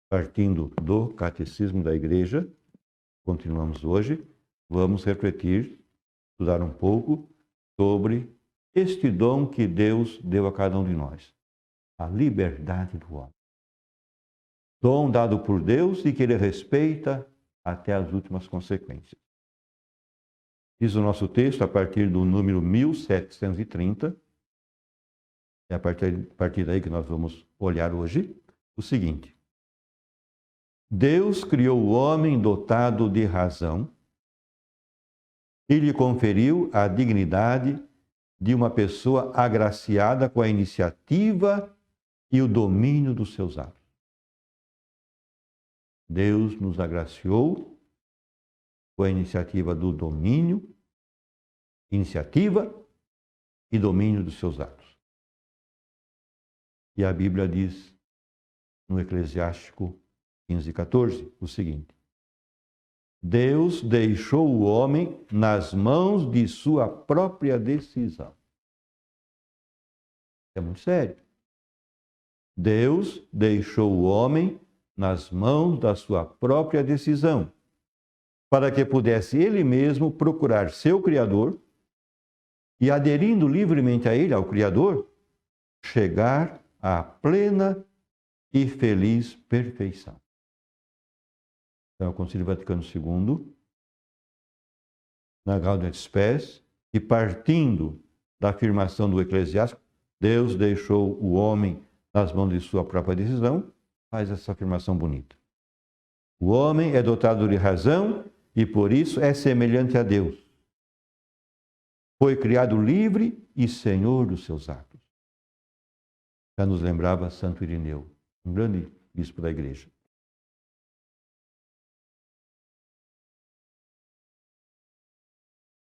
Partindo do Catecismo da Igreja, continuamos hoje, vamos refletir, estudar um pouco sobre este dom que Deus deu a cada um de nós, a liberdade do homem. Dom dado por Deus e que Ele respeita até as últimas consequências. Diz o nosso texto, a partir do número 1730, é a partir daí que nós vamos olhar hoje, o seguinte: Deus criou o homem dotado de razão e lhe conferiu a dignidade de uma pessoa agraciada com a iniciativa e o domínio dos seus atos. Deus nos agraciou com a iniciativa do domínio, iniciativa e domínio dos seus atos. E a Bíblia diz no Eclesiástico 15:14 o seguinte: Deus deixou o homem nas mãos de sua própria decisão. É muito sério. Deus deixou o homem nas mãos da sua própria decisão, para que pudesse ele mesmo procurar seu Criador e, aderindo livremente a ele, ao Criador, chegar à plena e feliz perfeição. Então, o Concílio Vaticano II, na Gaudium et Spes, e partindo da afirmação do Eclesiástico, Deus deixou o homem nas mãos de sua própria decisão, faz essa afirmação bonita. O homem é dotado de razão e, por isso, é semelhante a Deus. Foi criado livre e senhor dos seus atos. Já nos lembrava Santo Irineu, um grande bispo da Igreja.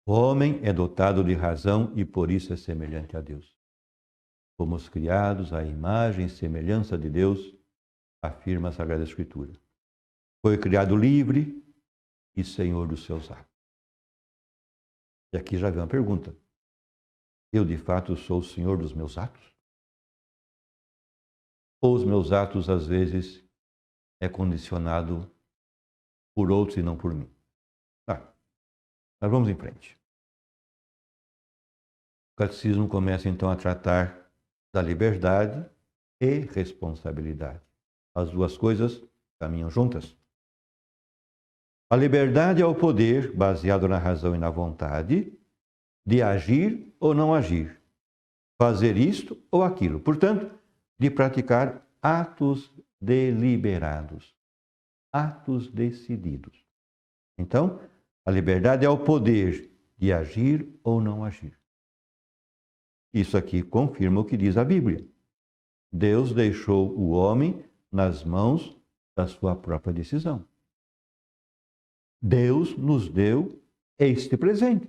O homem é dotado de razão e por isso é semelhante a Deus. Fomos criados à imagem e semelhança de Deus, afirma a Sagrada Escritura. Foi criado livre e senhor dos seus atos. E aqui já vem uma pergunta. Eu, de fato, sou o senhor dos meus atos? Ou os meus atos, às vezes, é condicionado por outros e não por mim? Mas vamos em frente. O Catecismo começa então a tratar da liberdade e responsabilidade. As duas coisas caminham juntas. A liberdade é o poder, baseado na razão e na vontade, de agir ou não agir, fazer isto ou aquilo. Portanto, de praticar atos deliberados, atos decididos. Então, a liberdade é o poder de agir ou não agir. Isso aqui confirma o que diz a Bíblia. Deus deixou o homem nas mãos da sua própria decisão. Deus nos deu este presente,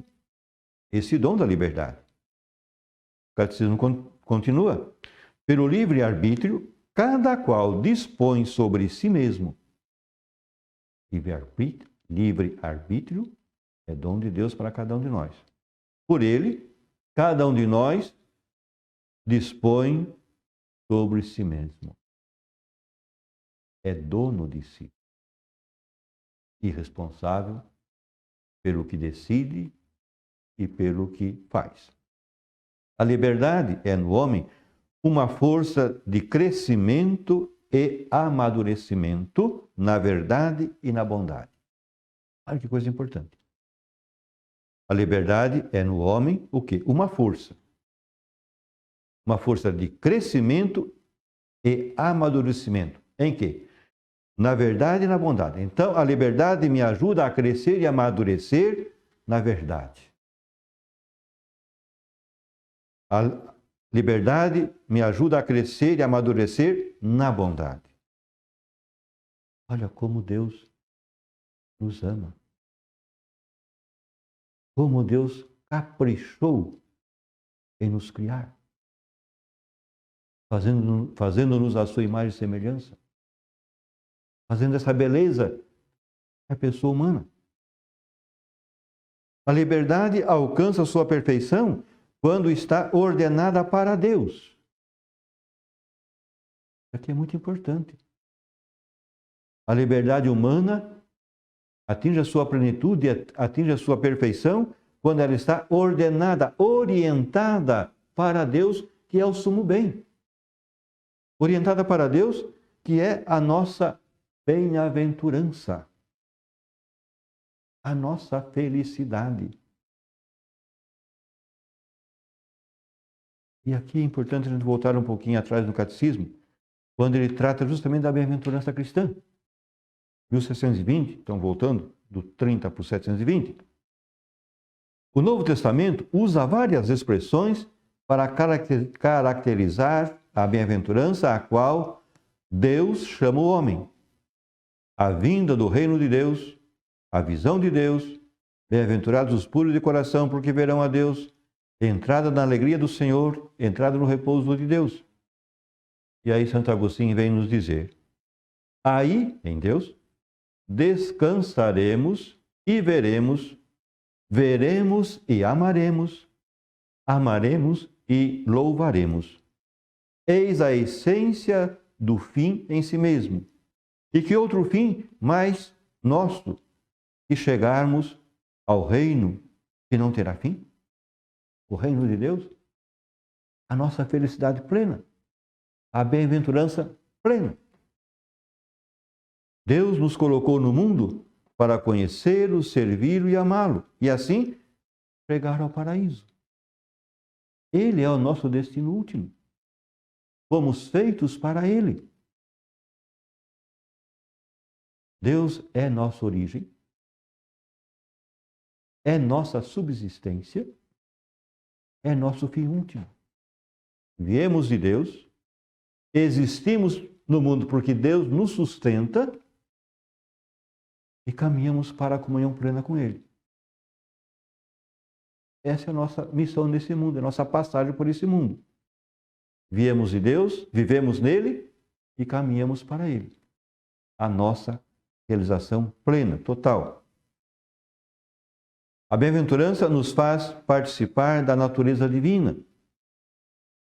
esse dom da liberdade. O Catecismo continua. Pelo livre-arbítrio, cada qual dispõe sobre si mesmo. Livre-arbítrio é dom de Deus para cada um de nós. Por ele, cada um de nós dispõe sobre si mesmo. É dono de si. E responsável pelo que decide e pelo que faz. A liberdade é no homem uma força de crescimento e amadurecimento na verdade e na bondade. Olha que coisa importante. A liberdade é no homem o quê? Uma força. Uma força de crescimento e amadurecimento. Em quê? Na verdade e na bondade. Então, a liberdade me ajuda a crescer e amadurecer na verdade. A liberdade me ajuda a crescer e amadurecer na bondade. Olha como Deus nos ama. Como Deus caprichou em nos criar, fazendo-nos a sua imagem e semelhança, fazendo essa beleza a pessoa humana. A liberdade alcança sua perfeição quando está ordenada para Deus. Isso aqui é muito importante. A liberdade humana atinge a sua plenitude, atinge a sua perfeição quando ela está ordenada, orientada para Deus, que é o sumo bem. Orientada para Deus, que é a nossa bem-aventurança, a nossa felicidade. E aqui é importante a gente voltar um pouquinho atrás no catecismo, quando ele trata justamente da bem-aventurança cristã. 1720, então voltando do 30 para o 720, o Novo Testamento usa várias expressões para caracterizar a bem-aventurança a qual Deus chama o homem. A vinda do reino de Deus, a visão de Deus, bem-aventurados os puros de coração, porque verão a Deus, entrada na alegria do Senhor, entrada no repouso de Deus. E aí Santo Agostinho vem nos dizer, aí, em Deus, descansaremos e veremos e amaremos, amaremos e louvaremos. Eis a essência do fim em si mesmo. E que outro fim mais nosso, que chegarmos ao reino que não terá fim? O reino de Deus? A nossa felicidade plena, a bem-aventurança plena. Deus nos colocou no mundo para conhecê-lo, servi-lo e amá-lo, e assim chegar ao paraíso. Ele é o nosso destino último. Fomos feitos para Ele. Deus é nossa origem, é nossa subsistência, é nosso fim último. Viemos de Deus, existimos no mundo porque Deus nos sustenta e caminhamos para a comunhão plena com Ele. Essa é a nossa missão nesse mundo, é a nossa passagem por esse mundo. Viemos de Deus, vivemos nele e caminhamos para Ele. A nossa realização plena, total. A bem-aventurança nos faz participar da natureza divina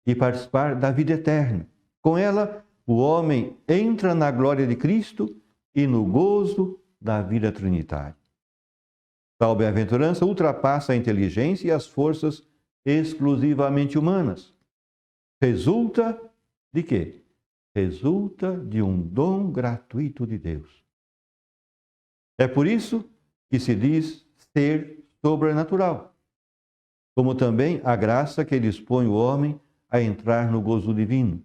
e participar da vida eterna. Com ela, o homem entra na glória de Cristo e no gozo da vida trinitária. Tal bem-aventurança ultrapassa a inteligência e as forças exclusivamente humanas. Resulta de quê? Resulta de um dom gratuito de Deus. É por isso que se diz ser sobrenatural, como também a graça que dispõe o homem a entrar no gozo divino.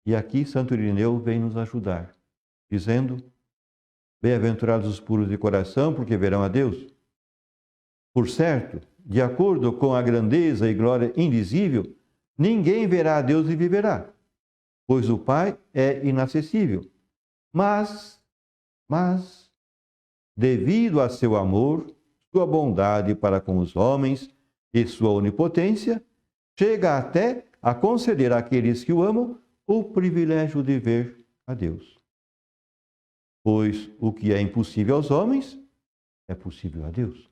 E aqui Santo Irineu vem nos ajudar, dizendo: bem-aventurados os puros de coração, porque verão a Deus. Por certo, de acordo com a grandeza e glória indizível, ninguém verá a Deus e viverá, pois o Pai é inacessível. Mas, devido a seu amor, sua bondade para com os homens e sua onipotência, chega até a conceder àqueles que o amam o privilégio de ver a Deus. Pois o que é impossível aos homens é possível a Deus.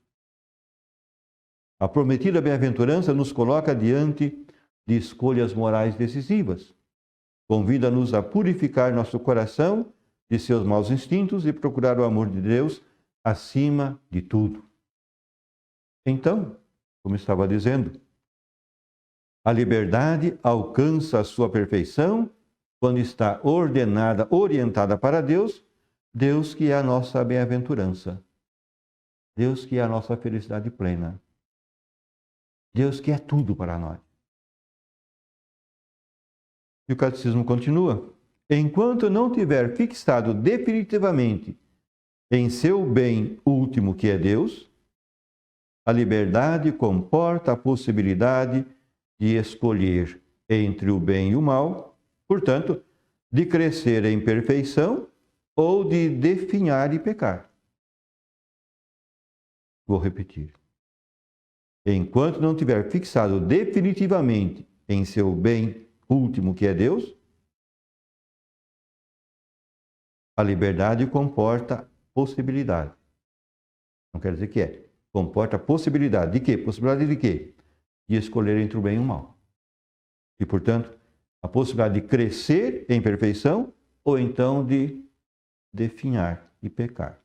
A prometida bem-aventurança nos coloca diante de escolhas morais decisivas. Convida-nos a purificar nosso coração de seus maus instintos e procurar o amor de Deus acima de tudo. Então, como estava dizendo, a liberdade alcança a sua perfeição quando está ordenada, orientada para Deus, Deus que é a nossa bem-aventurança, Deus que é a nossa felicidade plena, Deus que é tudo para nós. E o catecismo continua: enquanto não tiver fixado definitivamente em seu bem último, que é Deus, a liberdade comporta a possibilidade de escolher entre o bem e o mal, portanto, de crescer em perfeição ou de definhar e pecar. Vou repetir. Enquanto não tiver fixado definitivamente em seu bem último, que é Deus, a liberdade comporta possibilidade. Não quer dizer que é. comporta a possibilidade de quê? Possibilidade de quê? De escolher entre o bem e o mal. E, portanto, a possibilidade de crescer em perfeição ou então de definhar e pecar.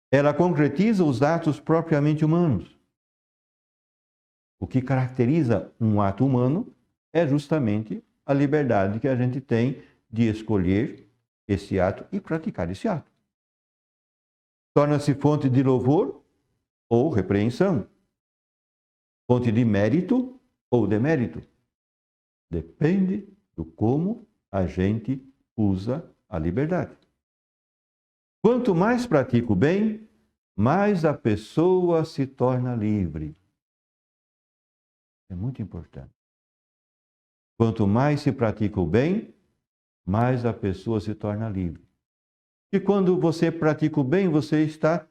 Ela concretiza os atos propriamente humanos. O que caracteriza um ato humano é justamente a liberdade que a gente tem de escolher esse ato e praticar esse ato. Torna-se fonte de louvor ou repreensão, fonte de mérito ou demérito. Depende do como a gente usa a liberdade. Quanto mais pratica o bem, mais a pessoa se torna livre. É muito importante. Quanto mais se pratica o bem, mais a pessoa se torna livre. E quando você pratica o bem, você está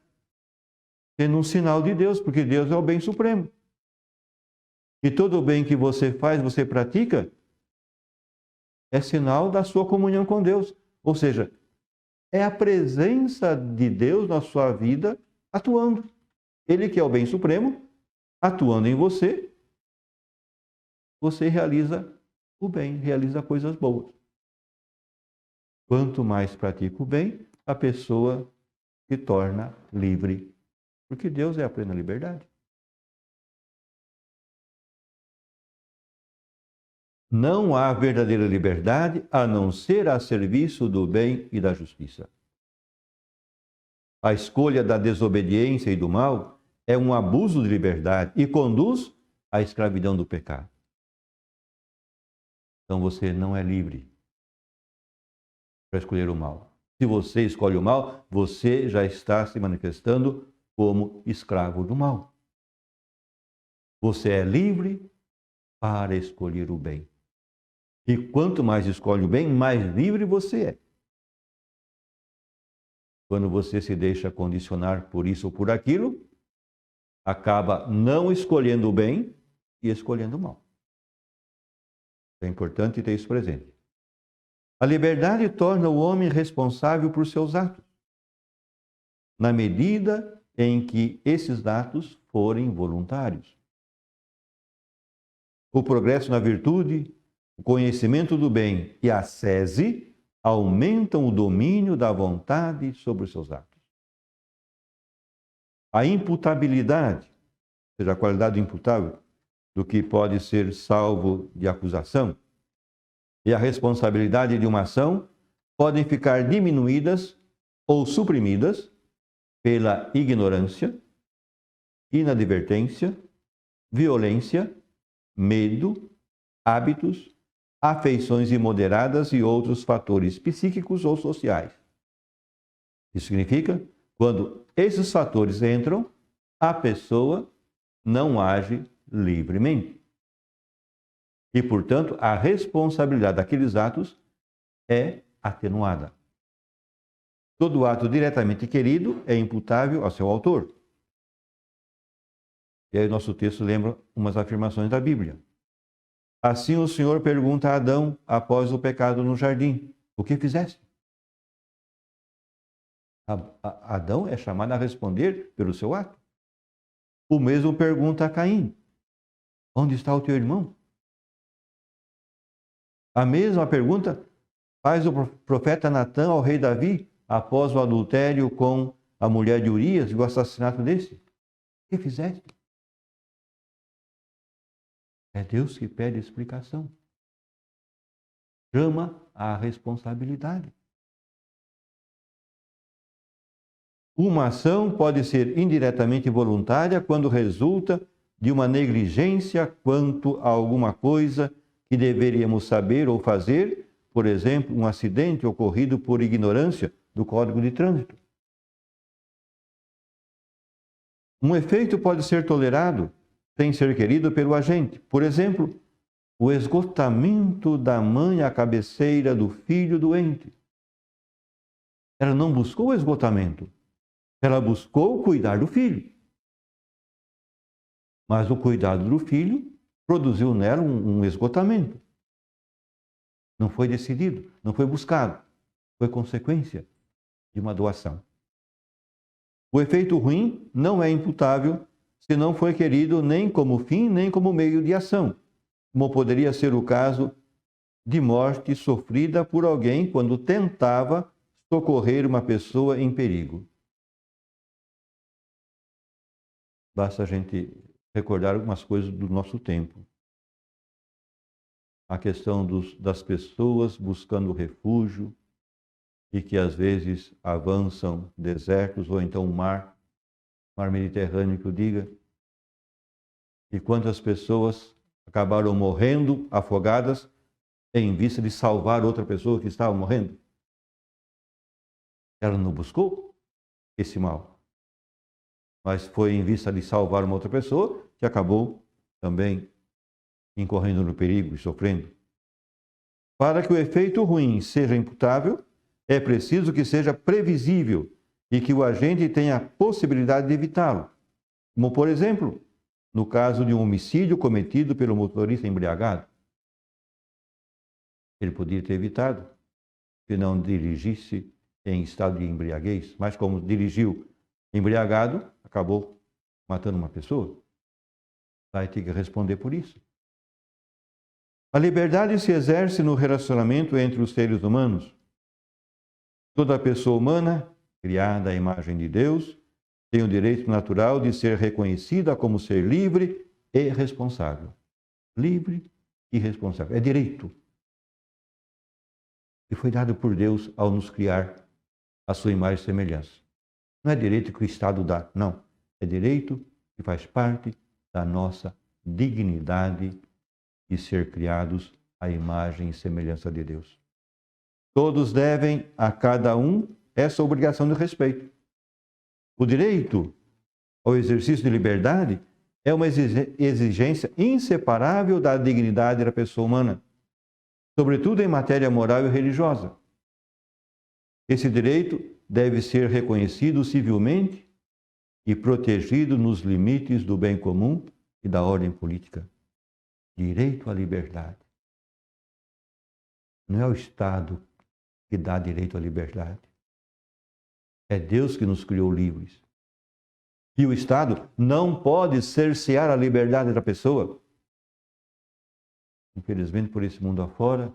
tendo um sinal de Deus, porque Deus é o bem supremo. E todo o bem que você faz, você pratica, é sinal da sua comunhão com Deus. Ou seja, é a presença de Deus na sua vida atuando. Ele que é o bem supremo, atuando em você, você realiza o bem, realiza coisas boas. Quanto mais pratica o bem, a pessoa se torna livre. Porque Deus é a plena liberdade. Não há verdadeira liberdade a não ser a serviço do bem e da justiça. A escolha da desobediência e do mal é um abuso de liberdade e conduz à escravidão do pecado. Então você não é livre para escolher o mal. Se você escolhe o mal, você já está se manifestando como escravo do mal. Você é livre para escolher o bem. E quanto mais escolhe o bem, mais livre você é. Quando você se deixa condicionar por isso ou por aquilo, acaba não escolhendo o bem e escolhendo o mal. É importante ter isso presente. A liberdade torna o homem responsável por seus atos, na medida em que esses atos forem voluntários. O progresso na virtude, o conhecimento do bem e a sese aumentam o domínio da vontade sobre os seus atos. A imputabilidade, ou seja, a qualidade imputável do que pode ser salvo de acusação, e a responsabilidade de uma ação podem ficar diminuídas ou suprimidas pela ignorância, inadvertência, violência, medo, hábitos, afeições imoderadas e outros fatores psíquicos ou sociais. Isso significa, quando esses fatores entram, a pessoa não age livremente. E, portanto, a responsabilidade daqueles atos é atenuada. Todo ato diretamente querido é imputável ao seu autor. E aí o nosso texto lembra umas afirmações da Bíblia. Assim o Senhor pergunta a Adão após o pecado no jardim: o que fizeste? Adão é chamado a responder pelo seu ato. O mesmo pergunta a Caim: onde está o teu irmão? A mesma pergunta faz o profeta Natã ao rei Davi após o adultério com a mulher de Urias e o assassinato desse. O que fizeste? É Deus que pede explicação. Chama a responsabilidade. Uma ação pode ser indiretamente voluntária quando resulta de uma negligência quanto a alguma coisa que deveríamos saber ou fazer, por exemplo, um acidente ocorrido por ignorância do Código de Trânsito. Um efeito pode ser tolerado sem ser querido pelo agente. Por exemplo, o esgotamento da mãe à cabeceira do filho doente. Ela não buscou o esgotamento, ela buscou cuidar do filho. Mas o cuidado do filho produziu nela um esgotamento. Não foi decidido, não foi buscado. Foi consequência de uma doação. O efeito ruim não é imputável se não foi querido nem como fim, nem como meio de ação, como poderia ser o caso de morte sofrida por alguém quando tentava socorrer uma pessoa em perigo. Basta a gente recordar algumas coisas do nosso tempo. A questão das pessoas buscando refúgio e que às vezes avançam desertos ou então o mar Mediterrâneo que o diga. E quantas pessoas acabaram morrendo afogadas em vista de salvar outra pessoa que estava morrendo? Ela não buscou esse mal, mas foi em vista de salvar uma outra pessoa que acabou também incorrendo no perigo e sofrendo. Para que o efeito ruim seja imputável, é preciso que seja previsível e que o agente tenha a possibilidade de evitá-lo. Como, por exemplo, no caso de um homicídio cometido pelo motorista embriagado. Ele podia ter evitado se não dirigisse em estado de embriaguez, mas como dirigiu embriagado, acabou matando uma pessoa. Vai ter que responder por isso. A liberdade se exerce no relacionamento entre os seres humanos. Toda pessoa humana, criada à imagem de Deus, tem o direito natural de ser reconhecida como ser livre e responsável. Livre e responsável. É direito. E foi dado por Deus ao nos criar a sua imagem e semelhança. Não é direito que o Estado dá, não. É direito que faz parte da nossa dignidade de ser criados à imagem e semelhança de Deus. Todos devem a cada um essa obrigação de respeito. O direito ao exercício de liberdade é uma exigência inseparável da dignidade da pessoa humana, sobretudo em matéria moral e religiosa. Esse direito deve ser reconhecido civilmente e protegido nos limites do bem comum e da ordem política. Direito à liberdade. Não é o Estado que dá direito à liberdade. É Deus que nos criou livres. E o Estado não pode cercear a liberdade da pessoa. Infelizmente, por esse mundo afora,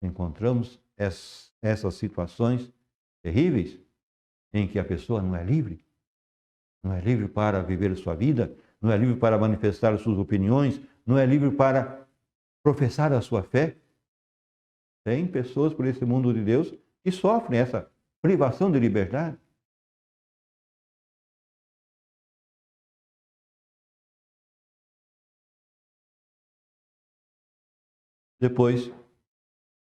encontramos essas situações terríveis em que a pessoa não é livre. Não é livre para viver a sua vida, não é livre para manifestar as suas opiniões, não é livre para professar a sua fé. Tem pessoas por esse mundo de Deus que sofrem essa privação de liberdade. Depois,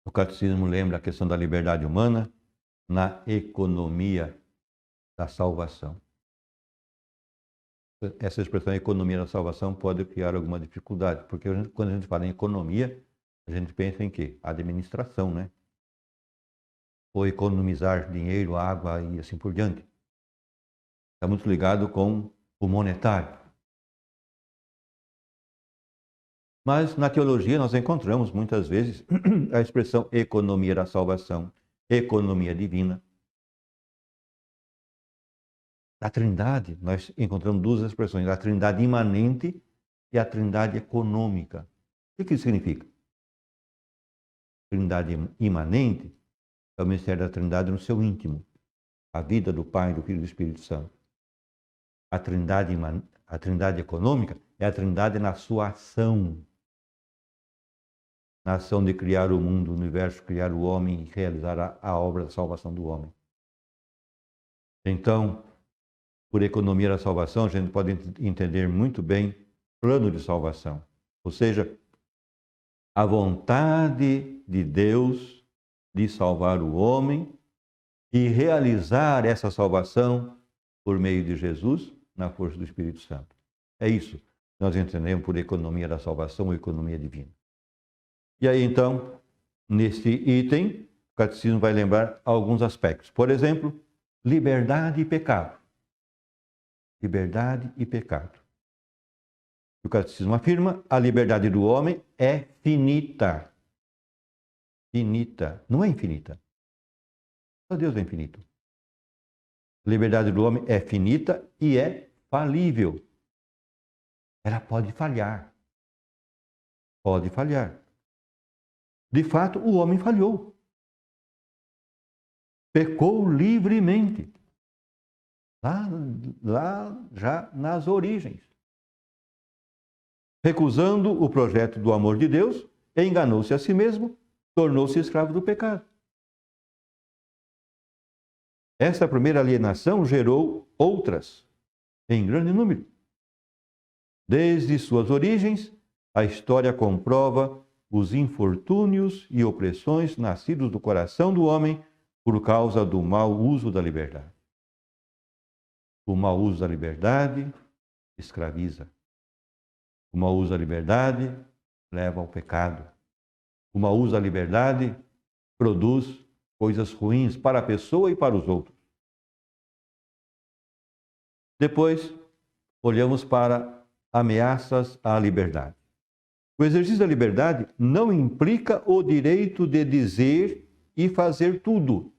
o catecismo lembra a questão da liberdade humana na economia da salvação. Essa expressão economia da salvação pode criar alguma dificuldade, porque quando a gente fala em economia, a gente pensa em quê? Administração, né? Ou economizar dinheiro, água e assim por diante. Está muito ligado com o monetário. Mas na teologia nós encontramos muitas vezes a expressão economia da salvação, economia divina. Na Trindade, nós encontramos duas expressões, a Trindade imanente e a Trindade econômica. O que isso significa? Trindade imanente é o mistério da Trindade no seu íntimo, a vida do Pai, do Filho e do Espírito Santo. A Trindade econômica é a Trindade na sua ação, na ação de criar o mundo, o universo, criar o homem e realizar a obra da salvação do homem. Então, por economia da salvação, a gente pode entender muito bem plano de salvação. Ou seja, a vontade de Deus de salvar o homem e realizar essa salvação por meio de Jesus na força do Espírito Santo. É isso que nós entendemos por economia da salvação ou economia divina. E aí, então, neste item, o catecismo vai lembrar alguns aspectos. Por exemplo, liberdade e pecado. Liberdade e pecado. O catecismo afirma: a liberdade do homem é finita. Finita, não é infinita. Só Deus é infinito. A liberdade do homem é finita e é falível. Ela pode falhar. Pode falhar. De fato, o homem falhou. Pecou livremente. Lá já nas origens. Recusando o projeto do amor de Deus, enganou-se a si mesmo, tornou-se escravo do pecado. Essa primeira alienação gerou outras, em grande número. Desde suas origens, a história comprova os infortúnios e opressões nascidos do coração do homem por causa do mau uso da liberdade. O mau uso da liberdade escraviza. O mau uso da liberdade leva ao pecado. O mau uso da liberdade produz coisas ruins para a pessoa e para os outros. Depois, olhamos para ameaças à liberdade. O exercício da liberdade não implica o direito de dizer e fazer tudo.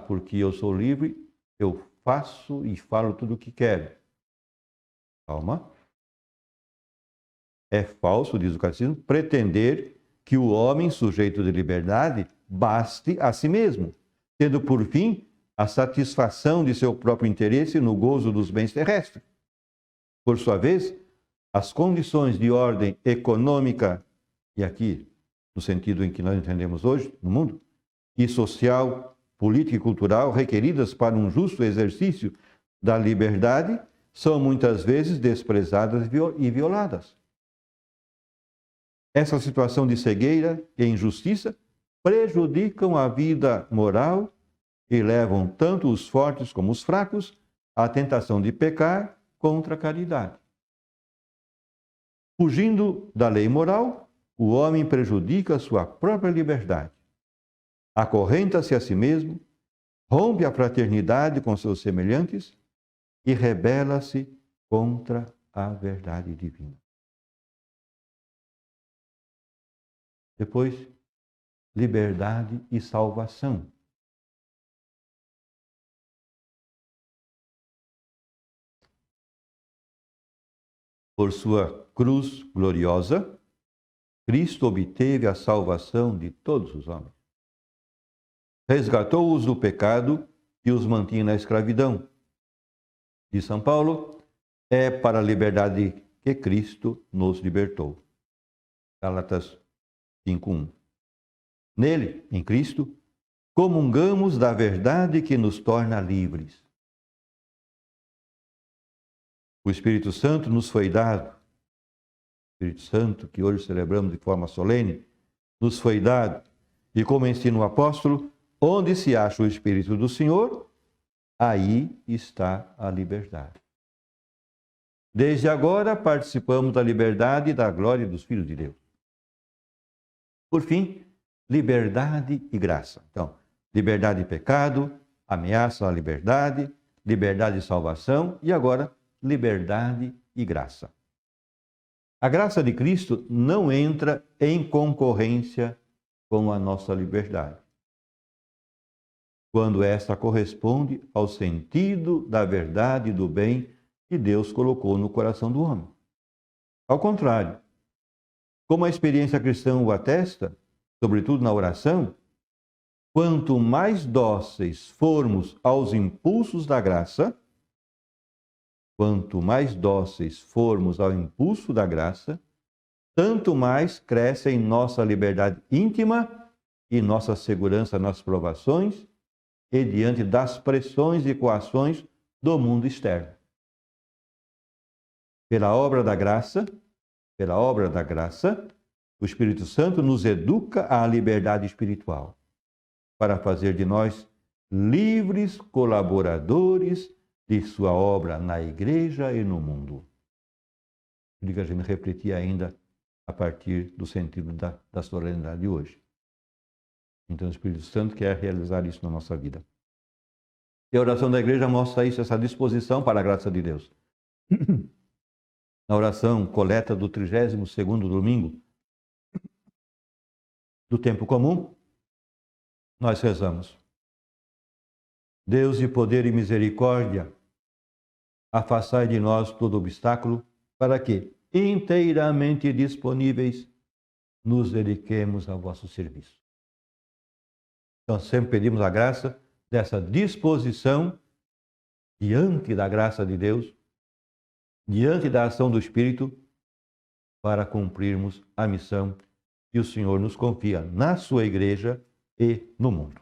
Porque eu sou livre, eu faço e falo tudo o que quero. Calma. É falso, diz o catecismo, pretender que o homem sujeito de liberdade baste a si mesmo, tendo por fim a satisfação de seu próprio interesse no gozo dos bens terrestres. Por sua vez, as condições de ordem econômica, e aqui no sentido em que nós entendemos hoje no mundo, e social, política e cultural requeridas para um justo exercício da liberdade são muitas vezes desprezadas e violadas. Essa situação de cegueira e injustiça prejudicam a vida moral e levam tanto os fortes como os fracos à tentação de pecar contra a caridade. Fugindo da lei moral, o homem prejudica a sua própria liberdade. Acorrenta-se a si mesmo, rompe a fraternidade com seus semelhantes e rebela-se contra a verdade divina. Depois, liberdade e salvação. Por sua cruz gloriosa, Cristo obteve a salvação de todos os homens. Resgatou-os do pecado e os mantinha na escravidão. De São Paulo, é para a liberdade que Cristo nos libertou. Gálatas 5:1. Nele, em Cristo, comungamos da verdade que nos torna livres. O Espírito Santo nos foi dado. O Espírito Santo, que hoje celebramos de forma solene, nos foi dado. E como ensina o apóstolo, onde se acha o Espírito do Senhor, aí está a liberdade. Desde agora participamos da liberdade e da glória dos filhos de Deus. Por fim, liberdade e graça. Então, liberdade e pecado, ameaça à liberdade, liberdade e salvação e agora liberdade e graça. A graça de Cristo não entra em concorrência com a nossa liberdade, quando esta corresponde ao sentido da verdade e do bem que Deus colocou no coração do homem. Ao contrário, como a experiência cristã o atesta, sobretudo na oração, quanto mais dóceis formos aos impulsos da graça, quanto mais dóceis formos ao impulso da graça, tanto mais cresce em nossa liberdade íntima e nossa segurança nas provações e diante das pressões e coações do mundo externo. Pela obra da graça, o Espírito Santo nos educa à liberdade espiritual, para fazer de nós livres colaboradores de sua obra na igreja e no mundo. Queria que a gente refletir ainda a partir do sentido da solenidade de hoje. Então o Espírito Santo quer realizar isso na nossa vida. E a oração da igreja mostra isso, essa disposição para a graça de Deus. Na oração coleta do 32º domingo do tempo comum, nós rezamos: Deus de poder e misericórdia, afastai de nós todo obstáculo, para que, inteiramente disponíveis, nos dediquemos ao vosso serviço. Então, sempre pedimos a graça dessa disposição diante da graça de Deus, diante da ação do Espírito, para cumprirmos a missão que o Senhor nos confia na sua igreja e no mundo.